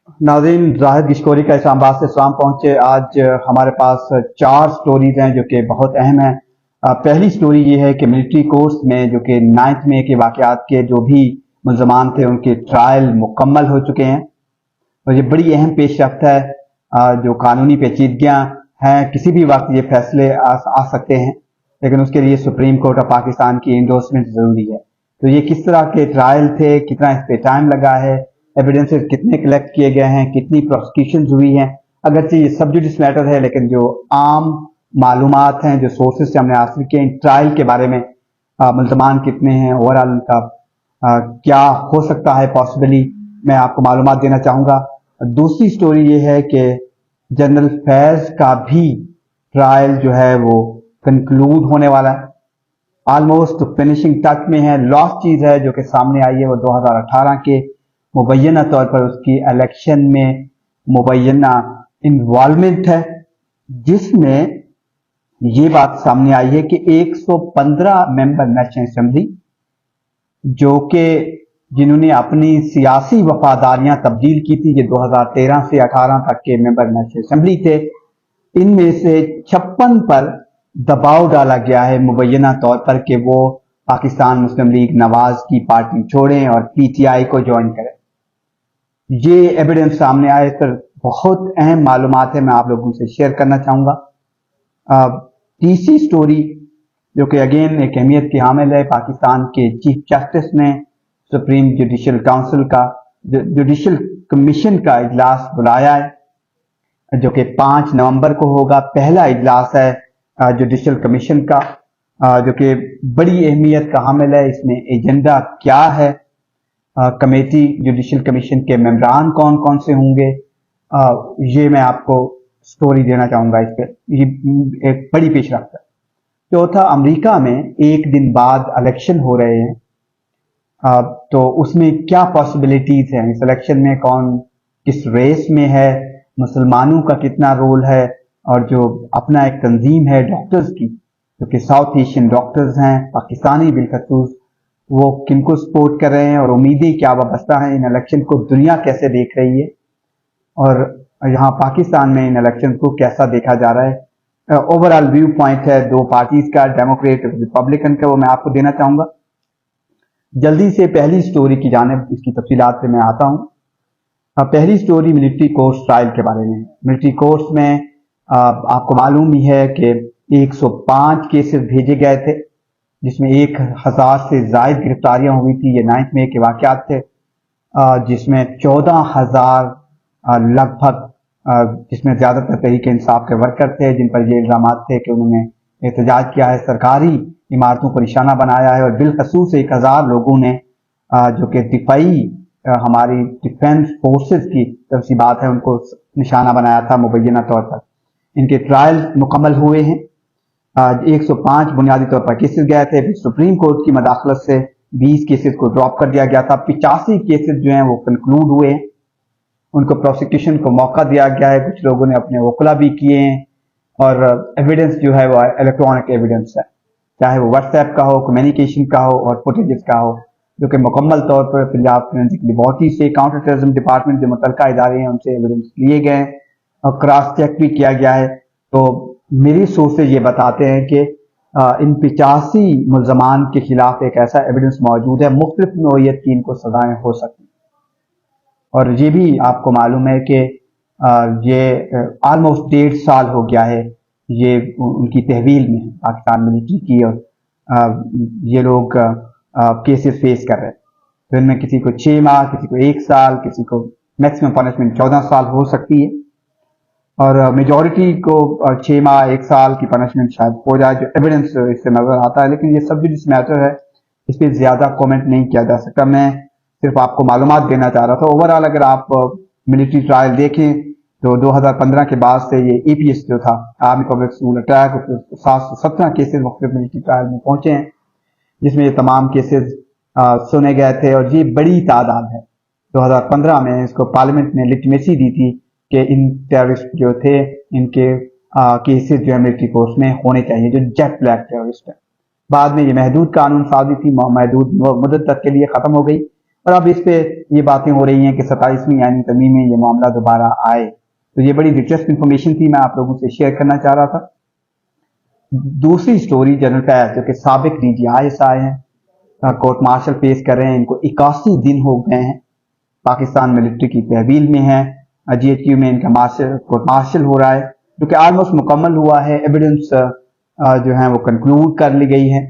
नाज़रीन, जाहिद गिशकोरी का इस्लामाबाद से सलाम पहुँचे। आज हमारे पास 4 स्टोरीज हैं जो कि बहुत अहम हैं। पहली स्टोरी ये है कि मिलिट्री कोर्स में जो कि 9 मई के वाक़यात के जो भी मुल्ज़मान थे उनके ट्रायल मुकम्मल हो चुके हैं और ये बड़ी अहम पेशरफ्त है। जो कानूनी पेचीदगियाँ हैं, किसी भी वक्त ये फैसले आ सकते हैं, लेकिन उसके लिए सुप्रीम कोर्ट ऑफ पाकिस्तान की इंडोर्समेंट ज़रूरी है। तो ये किस तरह के ट्रायल थे, कितना इस पे टाइम लगा है, एविडेंसेस कितने कलेक्ट किए गए हैं, कितनी प्रोसिक्यूशन हुई हैं। अगरचे ये सब जुडिस मैटर है, लेकिन जो आम मालूमात हैं, जो सोर्सेज से हमने हासिल किए इन ट्रायल के बारे में, मुल्ज़मान कितने हैं, ओवरऑल उनका क्या हो सकता है पॉसिबली, मैं आपको मालूमात देना चाहूँगा। दूसरी स्टोरी ये है कि जनरल फैज़ का भी ट्रायल जो है वो कंक्लूड होने वाला है, ऑलमोस्ट फिनिशिंग टच में है। लास्ट चीज़ है जो कि सामने आई है वो 2018 के मुबैना तौर पर उसकी इलेक्शन में मुबैना इन्वॉल्वमेंट है, जिसमें ये बात सामने आई है कि 115 मेंबर नेशनल असेंबली जो कि जिन्होंने अपनी सियासी वफादारियां तब्दील की थी, ये 2013 से 18 तक के मेंबर नेशनल असेंबली थे, इनमें से 56 पर दबाव डाला गया है मुबैना तौर पर कि वो पाकिस्तान मुस्लिम लीग नवाज की पार्टी छोड़ें और पीटीआई को ज्वाइन करें। ये एविडेंस सामने आए तो बहुत अहम मालूमात है, मैं आप लोगों से शेयर करना चाहूँगा। तीसरी स्टोरी जो कि अगेन एक अहमियत की हामिल है, पाकिस्तान के चीफ जस्टिस ने सुप्रीम जुडिशल काउंसिल का जुडिशल कमीशन का इजलास बुलाया है जो कि 5 नवंबर को होगा। पहला इजलास है जुडिशल कमीशन का जो कि बड़ी अहमियत का हामिल है। इसमें एजेंडा क्या है, कमेटी जुडिशल कमीशन के मेंबरान कौन कौन से होंगे, ये मैं आपको स्टोरी देना चाहूँगा। इस पर ये एक बड़ी पेशरफ्त है। चौथा, अमेरिका में एक दिन बाद इलेक्शन हो रहे हैं, तो उसमें क्या पॉसिबिलिटीज हैं, इस इलेक्शन में कौन किस रेस में है, मुसलमानों का कितना रोल है, और जो अपना एक तंजीम है डॉक्टर्स की जो कि साउथ एशियन डॉक्टर्स हैं पाकिस्तानी बिलखसूस, वो किनको सपोर्ट कर रहे हैं और उम्मीदें क्या वाबस्ता हैं, इन इलेक्शन को दुनिया कैसे देख रही है और यहाँ पाकिस्तान में इन इलेक्शन को कैसा देखा जा रहा है। ओवरऑल व्यू पॉइंट है दो पार्टीज का, डेमोक्रेट और रिपब्लिकन का, वो मैं आपको देना चाहूँगा। जल्दी से पहली स्टोरी की जानिब इसकी तफसीलात से मैं आता हूँ। पहली स्टोरी मिलिट्री कोर्स ट्रायल के बारे में। मिलिट्री कोर्स में आपको मालूम ही है कि 105 केसेस भेजे गए थे, जिसमें 1000 से ज़ायद गिरफ्तारियां हुई थी। ये 9 मई के वाक़यात थे, जिसमें 14,000 लगभग, जिसमें ज़्यादातर तहरीक इंसाफ के वर्कर थे, जिन पर ये इल्ज़ामात थे कि उन्होंने एहतजाज किया है, सरकारी इमारतों को निशाना बनाया है, और बिलखसूस 1000 लोगों ने जो कि दिफाई हमारी डिफेंस फोर्सेस की तरफ से बात है, उनको निशाना बनाया था मुबैना तौर पर। इनके ट्रायल मुकम्मल हुए हैं। 105 बुनियादी तौर पर केसेस गए थे, फिर सुप्रीम कोर्ट की मदाखलत से 20 केसेस को ड्रॉप कर दिया गया था। 85 केसेस जो हैं वो कंक्लूड हुए हैं, उनको प्रोसिक्यूशन को मौका दिया गया है। कुछ लोगों ने अपने वकला भी किए हैं, और एविडेंस जो है वो इलेक्ट्रॉनिक एविडेंस है, चाहे वो व्हाट्सएप का हो, कम्युनिकेशन का हो और फुटेजेस का हो, जो कि मुकम्मल तौर पर पंजाब फोरेंसिक लेबोरेटरी से, काउंटर टेररिज्म डिपार्टमेंट जो मुतल्लिका इदारे हैं उनसे एविडेंस लिए गए और क्रॉस चेक भी किया गया है। तो मेरी सोर्सेज ये बताते हैं कि इन 85 मुल्ज़मान के खिलाफ एक ऐसा एविडेंस मौजूद है, मुख्तलिफ नौइयत की इनको सजाएं हो सकती। और ये भी आपको मालूम है कि ये ऑलमोस्ट 1.5 साल हो गया है ये उनकी तहवील में पाकिस्तान मिलिट्री की, और ये लोग केसेस फेस कर रहे हैं। तो इनमें किसी को 6 माह, किसी को 1 साल, किसी को मैक्सिमम पनिशमेंट 14 साल हो सकती है, और मेजॉरिटी को 6 माह 1 साल की पनिशमेंट शायद हो जाए, जो एविडेंस इससे नजर आता है। लेकिन ये सब जुडिस मैटर है, इस पर ज्यादा कमेंट नहीं किया जा सकता। मैं सिर्फ आपको मालूमात देना चाह रहा था। ओवरऑल अगर आप मिलिट्री ट्रायल देखें तो 2015 के बाद से ये एपीएस जो था, army public school attack, 717 cases मुख्तलिफ मिलिट्री ट्रायल में पहुंचे हैं, जिसमें ये तमाम केसेस सुने गए थे, और ये बड़ी तादाद है। 2015 में इसको पार्लियामेंट ने लिटमेसी दी थी कि इन टेररिस्ट जो थे इनके केसेस जो है मिलिट्री कोर्स में होने चाहिए, जो जेट ब्लैक टेररिस्ट है। बाद में ये महदूद कानून साजी थी, महदूद मुद्दत तक के लिए खत्म हो गई, और अब इस पे ये बातें हो रही हैं कि 27वीं आईनी तरमीम में ये मामला दोबारा आए। तो ये बड़ी दिलचस्प इंफॉर्मेशन थी, मैं आप लोगों से शेयर करना चाह रहा था। दूसरी स्टोरी, जनरल फैज जो कि साबिक DGI हैं, कोर्ट मार्शल पेश कर रहे हैं। इनको 81 दिन हो गए हैं, पाकिस्तान मिलिट्री की तहवील में है। GHQ में इनका कोर्ट मार्शल हो रहा है, जो कि ऑलमोस्ट मुकम्मल हुआ है। एविडेंस जो है वो कंक्लूड कर ली गई है।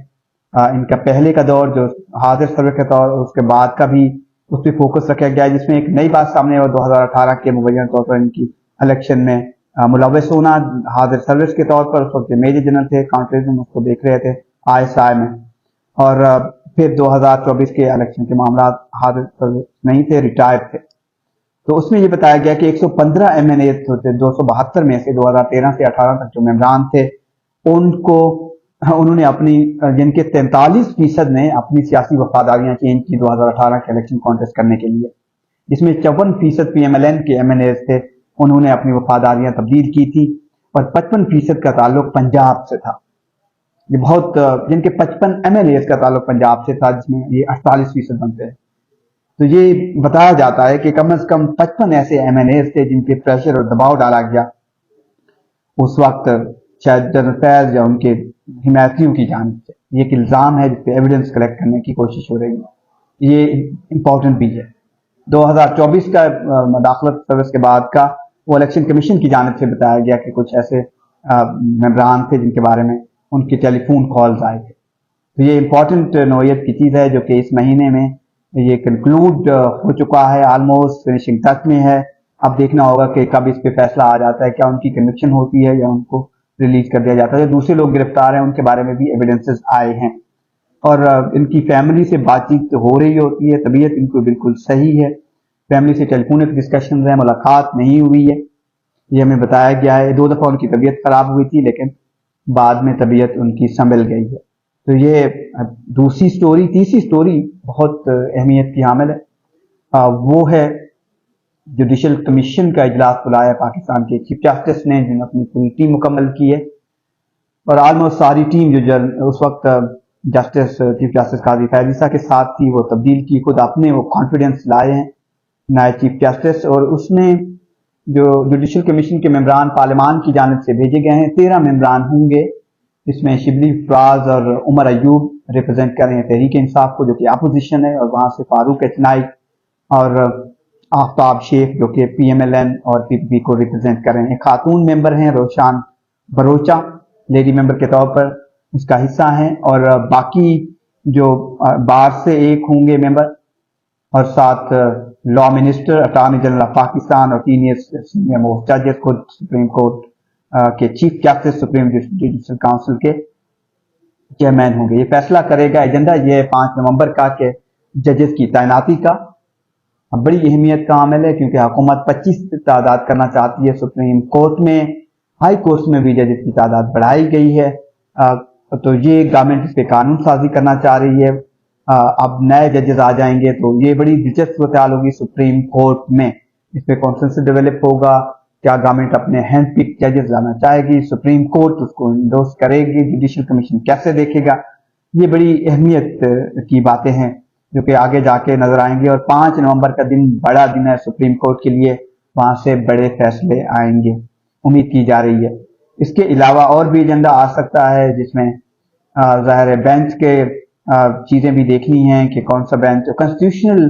इनका पहले का दौर जो हाजिर सर्वे का दौर, उसके बाद का भी उस पर फोकस रखा गया है, जिसमें एक नई बात सामने और 2018 के मुबैना तौर पर इनकी इलेक्शन में मुलव्वस होना। हाजिर सर्विस के तौर पर उस वक्त मेजर जनरल थे, कॉन्फ्रेंस में उसको देख रहे थे ISI में। और फिर 2024 के इलेक्शन के मामला हाजिर सर्विस नहीं थे, रिटायर्ड थे। तो उसमें ये बताया गया कि 115 MNA थे, 272 में से 2013 से 18 तक जो मेंबरान थे उनको उन्होंने अपनी, जिनके 43% ने अपनी सियासी वफादारियां चेंज की 2018 के इलेक्शन कॉन्टेस्ट करने के लिए, जिसमें 54% PMLN के MNAs थे, उन्होंने अपनी वफादारियां तब्दील की थी। और 55% का ताल्लुक पंजाब से था। ये बहुत, जिनके 55 MNAs का ताल्लुक पंजाब से था, जिसमें ये 48% बनते हैं। तो ये बताया जाता है कि कम से कम 55 ऐसे MNAs थे जिनके प्रेशर और दबाव डाला गया उस वक्त, शायद जनरल फैज या उनके हिमायतियों की जानिब से। ये एक इल्जाम है जिसपे एविडेंस कलेक्ट करने की कोशिश हो रही है। ये इंपॉर्टेंट भी है। 2024 का मुदाखलत सर्विस के बाद का वो इलेक्शन कमीशन की जानिब से बताया गया कि कुछ ऐसे मेंबरान थे जिनके बारे में उनके टेलीफोन कॉल्स आए थे। तो ये इंपॉर्टेंट नौयत की चीज़ है जो कि इस महीने में ये कंक्लूड हो चुका है, ऑलमोस्ट फिनिशिंग टच में है। अब देखना होगा कि कब इस पे फैसला आ जाता है, क्या उनकी कन्विक्शन होती है या उनको रिलीज कर दिया जाता है। जो दूसरे लोग गिरफ्तार हैं उनके बारे में भी एविडेंसेस आए हैं और इनकी फैमिली से बातचीत हो रही होती है, तबीयत इनको बिल्कुल सही है। फैमिली से टेलीफोनिक डिस्कशन है, मुलाकात नहीं हुई है, ये हमें बताया गया है। 2 दफ़ा उनकी तबीयत खराब हुई थी लेकिन बाद में तबीयत उनकी संभल गई है। तो ये दूसरी स्टोरी। तीसरी स्टोरी बहुत अहमियत की हामिल है। वो है जुडिशल कमीशन का इजलास बुलाया पाकिस्तान के चीफ जस्टिस ने, जिन्होंने अपनी पूरी टीम मुकम्मल की है। और ऑलमोस्ट सारी टीम जो उस वक्त चीफ जस्टिस काजी फैज ईसा के साथ थी, वो तब्दील की, खुद अपने वो कॉन्फिडेंस लाए हैं नए चीफ जस्टिस। और उसमें जो जुडिशल कमीशन के मेंबरान पार्लियामान की जानिब से भेजे गए हैं, 13 मेंबरान होंगे। इसमें शिबली फराज और उमर अयूब रिप्रेजेंट कर रहे हैं तहरीक इंसाफ को, जो कि अपोजिशन है, और वहां से फारूक एचनाई और आफ्ताब शेख जो कि PMLN और PPP को रिप्रेजेंट कर रहे हैं। खातून मेंबर हैं रोशान बरोचा, लेडी मेंबर के तौर पर इसका हिस्सा हैं। और बाकी जो बार से एक होंगे मेंबर, और साथ law minister, attorney general of Pakistan और सीनियर मोस्ट जजेस, खुद सुप्रीम कोर्ट के chief justice, supreme judicial council के चेयरमैन होंगे। ये फैसला करेगा, एजेंडा ये है 5 नवंबर का कि जजेस की तैनाती का। बड़ी अहमियत का अमल है क्योंकि हुकूमत 25 तादाद करना चाहती है। सुप्रीम कोर्ट में, हाई कोर्ट में भी जजेस की तादाद बढ़ाई गई है। तो ये गवर्नमेंट इस पे कानून साजी करना चाह रही है। अब नए जजेस आ जाएंगे तो ये बड़ी दिलचस्प सूरत-ए-हाल होगी सुप्रीम कोर्ट में। इस पे कॉन्सेंसस डेवलप होगा, क्या गवर्नमेंट अपने हैंड पिक जजेस लाना चाहेगी, सुप्रीम कोर्ट उसको इंडोर्स करेगी, जुडिशल कमीशन कैसे देखेगा। ये बड़ी अहमियत की बातें हैं जो कि आगे जाके नजर आएंगे। और 5 नवंबर का दिन बड़ा दिन है सुप्रीम कोर्ट के लिए, वहां से बड़े फैसले आएंगे, उम्मीद की जा रही है। इसके अलावा और भी एजेंडा आ सकता है जिसमें जाहिर है बेंच के चीजें भी देखनी है कि कौन सा बेंच कॉन्स्टिट्यूशनल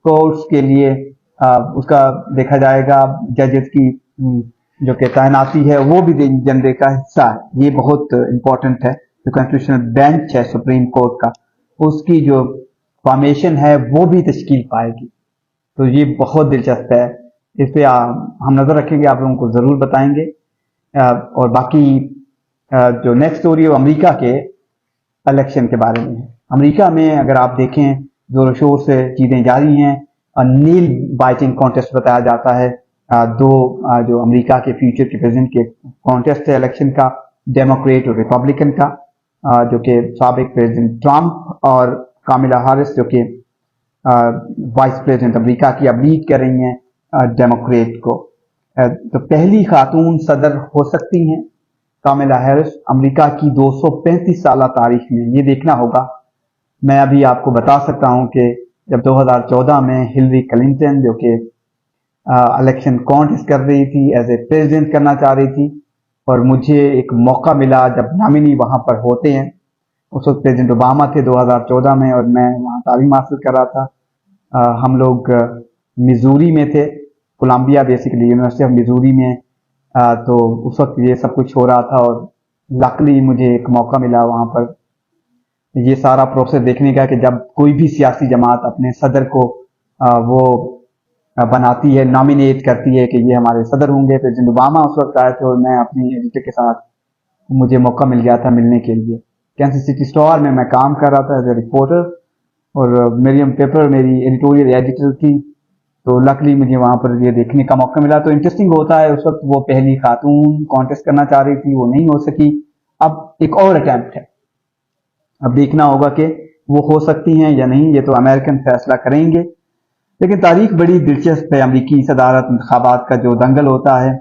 कोर्ट्स के लिए उसका देखा जाएगा। जजेस की जो कि तैनाती है वो भी एजेंडे का हिस्सा है। ये बहुत इंपॉर्टेंट है। जो कॉन्स्टिट्यूशनल बेंच है सुप्रीम कोर्ट का, उसकी जो फॉर्मेशन है वो भी तश्कील पाएगी। तो ये बहुत दिलचस्प है। इस पे हम नजर रखेंगे, आप लोगों को जरूर बताएंगे। और बाकी जो नेक्स्ट स्टोरी है वो अमेरिका के इलेक्शन के बारे में है। अमेरिका में अगर आप देखें जोर शोर से चीजें जारी हैं। नील बाइटिंग कॉन्टेस्ट बताया जाता है। दो जो अमेरिका के फ्यूचर के प्रेसिडेंट के कॉन्टेस्ट है इलेक्शन का, डेमोक्रेट और रिपब्लिकन का, जो कि साबिक प्रेसिडेंट ट्रंप और कामिला हैरिस जो कि वाइस प्रेसिडेंट अमेरिका की अब लीड कर रही हैं डेमोक्रेट को। तो पहली खातून सदर हो सकती हैं कामिला हैरिस अमेरिका की 235 साल तारीख में। ये देखना होगा। मैं अभी आपको बता सकता हूं कि جب 2014 میں ہلری کلنٹن جو کہ الیکشن کانٹیسٹ کر رہی تھی، ایز اے پریزیڈنٹ کرنا چاہ رہی تھی، اور مجھے ایک موقع ملا جب نامنی وہاں پر ہوتے ہیں. اس وقت پریزیڈنٹ اوباما تھے 2014 میں، اور میں وہاں تعلیم حاصل کر رہا تھا. ہم لوگ میزوری میں تھے، کولمبیا بیسیکلی یونیورسٹی آف میزوری میں. تو اس وقت یہ سب کچھ ہو رہا تھا، اور لکلی مجھے ایک موقع ملا وہاں پر یہ سارا پروسیس دیکھنے کا کہ جب کوئی بھی سیاسی جماعت اپنے صدر کو وہ بناتی ہے، نامینیٹ کرتی ہے کہ یہ ہمارے صدر ہوں گے. پریزیڈنٹ اوباما اس وقت آئے تھے، اور میں اپنی ایڈیٹر کے ساتھ مجھے موقع مل گیا تھا ملنے کے لیے. کینسس سٹی اسٹار میں کام کر رہا تھا ایز اے رپورٹر، اور میریم پیپر میری ایڈیٹوریل ایڈیٹر تھی. تو لکلی مجھے وہاں پر یہ دیکھنے کا موقع ملا. تو انٹرسٹنگ ہوتا ہے، اس وقت وہ پہلی خاتون کانٹیسٹ کرنا چاہ رہی تھی، وہ نہیں ہو سکی. اب ایک اور اٹیمپٹ ہے، اب دیکھنا ہوگا کہ وہ ہو سکتی ہیں یا نہیں، یہ تو امریکن فیصلہ کریں گے. لیکن تاریخ بڑی دلچسپ ہے. امریکی صدارت انتخابات کا جو دنگل ہوتا ہے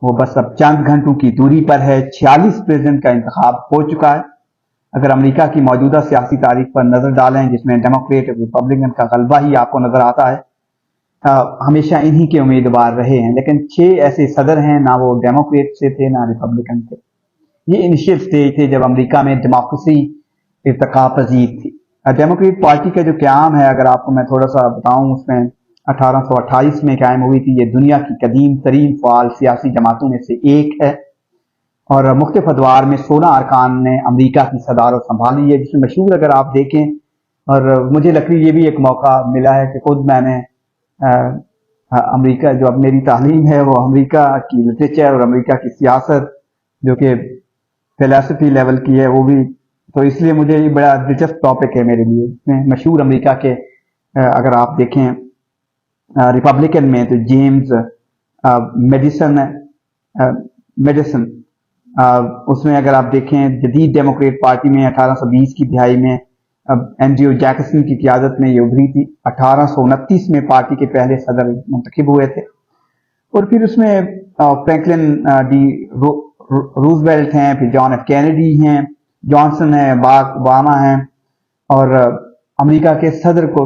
وہ بس اب چند گھنٹوں کی دوری پر ہے. 46 پریزیڈنٹ کا انتخاب ہو چکا ہے. اگر امریکہ کی موجودہ سیاسی تاریخ پر نظر ڈالیں، جس میں ڈیموکریٹ اور ریپبلکن کا غلبہ ہی آپ کو نظر آتا ہے، ہمیشہ انہی کے امیدوار رہے ہیں. لیکن 6 ایسے صدر ہیں، نہ وہ ڈیموکریٹ سے تھے نہ ریپبلکن تھے. یہ انیشیل سٹیج تھے جب امریکہ میں ڈیموکریسی ارتقا پذیر تھی. ڈیموکریٹ پارٹی کا جو قیام ہے، اگر آپ کو میں تھوڑا سا بتاؤں، اس میں 1828 میں قائم ہوئی تھی. یہ دنیا کی قدیم ترین فعال سیاسی جماعتوں میں سے ایک ہے، اور مختلف ادوار میں 16 ارکان نے امریکہ کی صدارت سنبھالی ہے، جس میں مشہور اگر آپ دیکھیں. اور مجھے لکلی یہ بھی ایک موقع ملا ہے کہ خود میں نے امریکہ، جو اب میری تعلیم ہے وہ امریکہ کی لٹریچر اور امریکہ کی سیاست جو کہ فلسفی لیول کی ہے، وہ بھی، تو اس لیے مجھے یہ بڑا دلچسپ ٹاپک ہے میرے لیے. اس میں مشہور امریکہ کے اگر آپ دیکھیں ریپبلکن میں تو جیمز میڈیسن، اس میں اگر آپ دیکھیں جدید ڈیموکریٹ پارٹی میں 1820 کی دہائی میں اینڈریو جیکسن کی قیادت میں یہ ابھری تھی. 1829 میں پارٹی کے پہلے صدر منتخب ہوئے تھے. اور پھر اس میں فرینکلن ڈی روزویلٹ ہیں، پھر جان ایف کینیڈی ہیں، جانسن ہیں، باراک اوباما ہیں. اور امریکہ کے صدر کو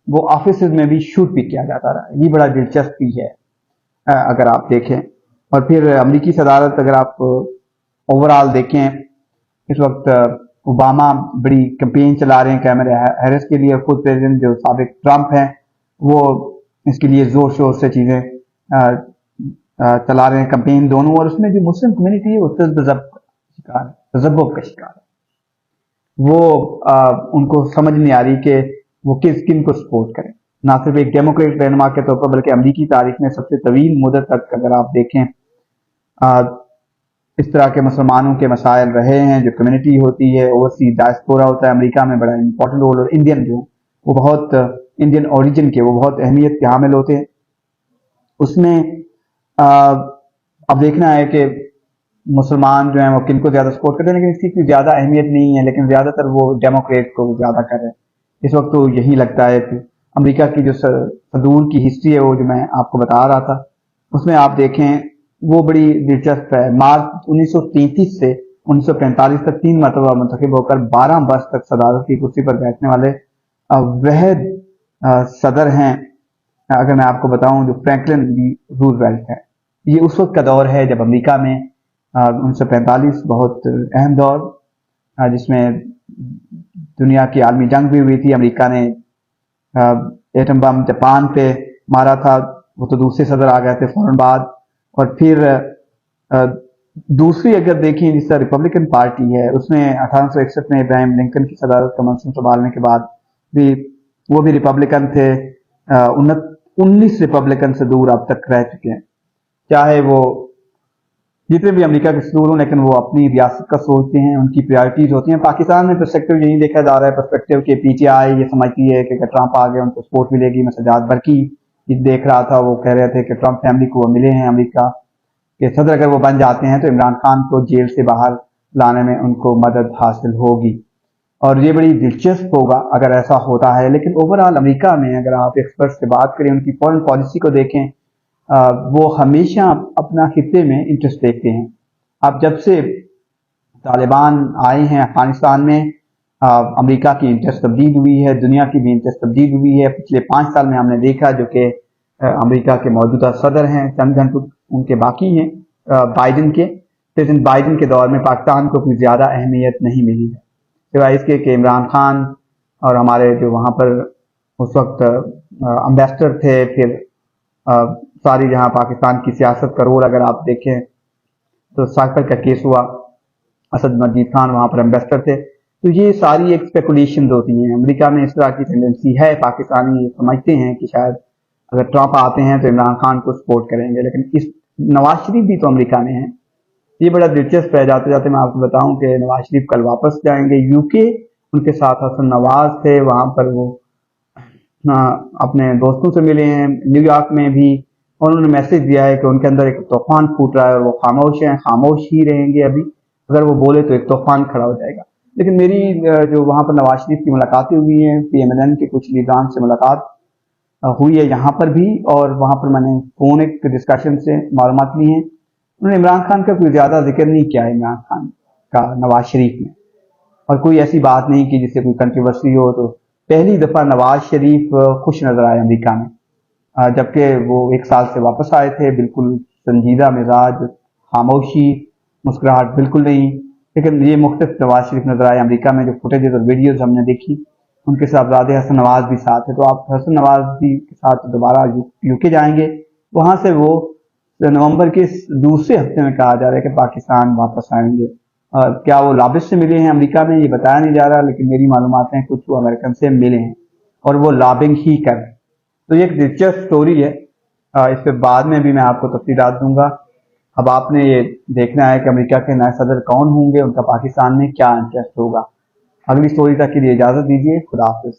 وہ آفیسز میں بھی شوٹ بھی کیا جاتا رہا. یہ بڑا دلچسپ بھی ہے اگر آپ دیکھیں. اور پھر امریکی صدارت اگر آپ اوور آل دیکھیں، اس وقت اوباما بڑی کمپین چلا رہے ہیں کیمرا ہیرس کے لیے. خود پریزیڈنٹ جو سابق ٹرمپ ہیں وہ اس کے لیے زور شور سے چیزیں چلا رہے ہیں، کمپین دونوں. اور اس میں جو مسلم کمیونٹی ہے وہ تذبذب کا شکار ہے. وہ ان کو سمجھ نہیں آ رہی کہ وہ کن کو سپورٹ کریں. نہ صرف ایک ڈیموکریٹ رہنما کے طور پر بلکہ امریکی تاریخ میں سب سے طویل مدت تک اگر آپ دیکھیں اس طرح کے مسلمانوں کے مسائل رہے ہیں. جو کمیونٹی ہوتی ہے، اوورسیز ڈائسپورا ہوتا ہے امریکہ میں، بڑا امپورٹنٹ رول. اور انڈین جو وہ بہت انڈین اوریجن کے وہ بہت اہمیت کے حامل ہوتے ہیں. اس میں اب دیکھنا ہے کہ مسلمان جو ہیں وہ کن کو زیادہ سپورٹ کرتے ہیں، لیکن اس کی کوئی زیادہ اہمیت نہیں ہے. لیکن زیادہ تر وہ ڈیموکریٹ کو زیادہ کر رہے ہیں اس وقت. تو یہی لگتا ہے کہ امریکہ کی جو صدور کی ہسٹری ہے وہ جو میں آپ کو بتا رہا تھا، اس میں آپ دیکھیں وہ بڑی دلچسپ ہے. مارچ 1933 سے 1945 تک 3 مرتبہ منتخب ہو کر 12 برس تک صدارت کی کرسی پر بیٹھنے والے واحد صدر ہیں. اگر میں آپ کو بتاؤں جو فرینکلن ڈی روزویلٹ ہے. یہ اس وقت کا دور ہے جب امریکہ میں 1945 بہت اہم دور، جس میں دنیا کی عالمی جنگ بھی ہوئی تھی. امریکہ نے ایٹم بم جاپان پہ مارا تھا، وہ تو دوسرے صدر آ گئے تھے فوراً بعد. اور پھر دوسری اگر دیکھیں جس طرح ریپبلکن پارٹی ہے، اس میں 1861 میں ابراہیم لنکن کی صدارت کا منصب سنبھالنے کے بعد بھی وہ بھی ریپبلکن تھے. 19 ریپبلکن سے دور اب تک رہ چکے ہیں، چاہے وہ جتنے بھی امریکہ کے صدور ہوں، لیکن وہ اپنی ریاست کا سوچتے ہیں، ان کی پرائرٹیز ہوتی ہیں. پاکستان میں پرسپیکٹو یہی دیکھا جا رہا ہے، پرسپیکٹو کہ پی ٹی آئی یہ سمجھتی ہے کہ اگر ٹرمپ آ گیا ان کو سپورٹ ملے گی. میں سجاد برقی دیکھ رہا تھا، وہ کہہ رہے تھے کہ ٹرمپ فیملی کو وہ ملے ہیں امریکہ کہ صدر اگر وہ بن جاتے ہیں تو عمران خان کو جیل سے باہر لانے میں ان کو مدد حاصل ہوگی. اور یہ بڑی دلچسپ ہوگا اگر ایسا ہوتا ہے. لیکن اوور آل امریکہ میں اگر آپ ایکسپرٹ سے بات کریں، ان کی فورن پالیسی کو دیکھیں، وہ ہمیشہ اپنا خطے میں انٹرسٹ دیکھتے ہیں. اب جب سے طالبان آئے ہیں افغانستان میں، अमेरिका की इंटरेस्ट तब्दील हुई है, दुनिया की भी इंटरेस्ट तब्दील हुई है। पिछले 5 साल में हमने देखा जो कि अमेरिका के मौजूदा सदर हैं, चंद घंटे उनके बाकी हैं बाइडन के, प्रेसिडेंट बाइडन के दौर में पाकिस्तान को कोई ज़्यादा अहमियत नहीं मिली है, सिवाय इसके कि इमरान खान और हमारे जो वहाँ पर उस वक्त एम्बेसडर थे, फिर सारी जहाँ पाकिस्तान की सियासत का रोल अगर आप देखें तो साइकिल का केस हुआ, असद मजीद खान वहाँ पर एम्बेसडर थे। तो ये सारी एक स्पेकुलेशन होती हैं। अमेरिका में इस तरह की टेंडेंसी है, पाकिस्तानी समझते हैं कि शायद अगर ट्रंप आते हैं तो इमरान खान को सपोर्ट करेंगे, लेकिन इस नवाज शरीफ भी तो अमेरिका में है। ये बड़ा दिलचस्प है। जाते जाते मैं आपको बताऊं कि नवाज शरीफ कल वापस जाएंगे यूके, उनके साथ हसन नवाज थे, वहाँ पर वो अपने दोस्तों से मिले हैं न्यूयॉर्क में भी, और उन्होंने मैसेज दिया है कि उनके अंदर एक तूफान फूट रहा है और वो खामोश हैं, खामोश ही रहेंगे। अभी अगर वो बोले तो एक तूफान खड़ा हो जाएगा। लेकिन मेरी जो वहाँ पर नवाज शरीफ की मुलाकातें हुई हैं, PMLN के कुछ लीडरान से मुलाकात हुई है यहाँ पर भी, और वहाँ पर मैंने फोन एक डिस्कशन से मालूमात ली हैं। उन्होंने इमरान खान का कोई ज़्यादा जिक्र नहीं किया है इमरान खान का नवाज शरीफ ने, और कोई ऐसी बात नहीं कि जिससे कोई कंट्रोवर्सी हो। तो पहली दफ़ा नवाज शरीफ खुश नजर आए अमेरिका में, जबकि वो 1 साल से वापस आए थे, बिल्कुल संजीदा मिजाज, खामोशी, मुस्कुराहट बिल्कुल नहीं। लेकिन ये मुख्तलिफ नवाज शरीफ नजर आए अमेरिका में। जो फुटेजेस और वीडियोज हमने देखी, उनके साहबजादे हसन नवाज भी साथ है। तो आप हसन नवाज भी के साथ दोबारा यूके जाएंगे, वहां से वो नवंबर के दूसरे हफ्ते में कहा जा रहा है कि पाकिस्तान वापस आएंगे। क्या वो लाबिस से मिले हैं अमेरिका में, ये बताया नहीं जा रहा, लेकिन मेरी मालूमात है कुछ वो अमेरिकन से मिले हैं और वो लॉबिंग ही कर रहे हैं। तो ये एक दिलचस्प स्टोरी है। इस पर बाद में भी मैं आपको तफसीलात दूंगा। अब आपने ये देखना है कि अमेरिका के नए सदर कौन होंगे, उनका पाकिस्तान में क्या इंटरेस्ट होगा। अगली स्टोरी तक के लिए इजाजत दीजिए। खुदा हाफिज।